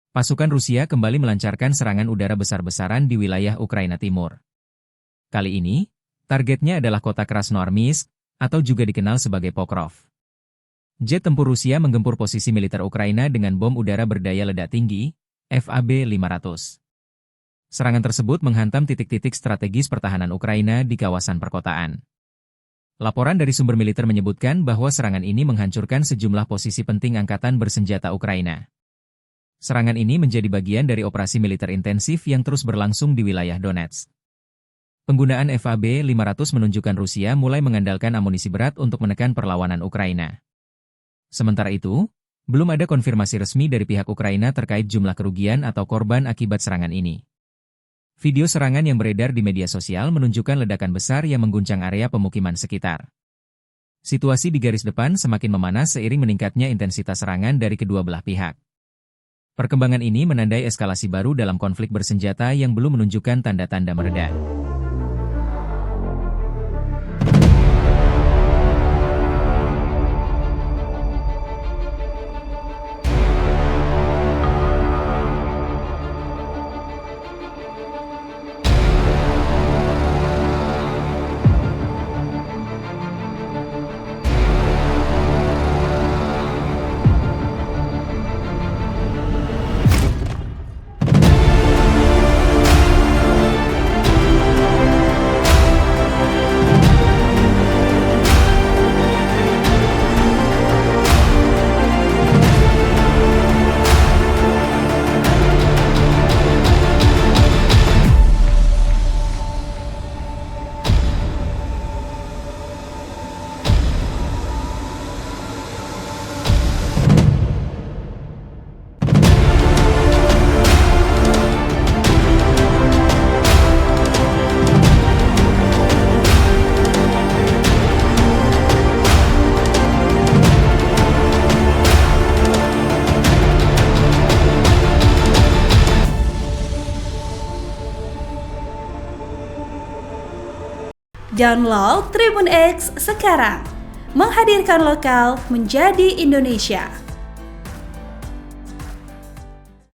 Pasukan Rusia kembali melancarkan serangan udara besar-besaran di wilayah Ukraina Timur. Kali ini, targetnya adalah kota Krasnoarmysk, atau juga dikenal sebagai Pokrov. Jet tempur Rusia menggempur posisi militer Ukraina dengan bom udara berdaya ledak tinggi, FAB-500. Serangan tersebut menghantam titik-titik strategis pertahanan Ukraina di kawasan perkotaan. Laporan dari sumber militer menyebutkan bahwa serangan ini menghancurkan sejumlah posisi penting angkatan bersenjata Ukraina. Serangan ini menjadi bagian dari operasi militer intensif yang terus berlangsung di wilayah Donetsk. Penggunaan FAB-500 menunjukkan Rusia mulai mengandalkan amunisi berat untuk menekan perlawanan Ukraina. Sementara itu, belum ada konfirmasi resmi dari pihak Ukraina terkait jumlah kerugian atau korban akibat serangan ini. Video serangan yang beredar di media sosial menunjukkan ledakan besar yang mengguncang area pemukiman sekitar. Situasi di garis depan semakin memanas seiring meningkatnya intensitas serangan dari kedua belah pihak. Perkembangan ini menandai eskalasi baru dalam konflik bersenjata yang belum menunjukkan tanda-tanda mereda. Download Tribun X sekarang, menghadirkan lokal menjadi Indonesia.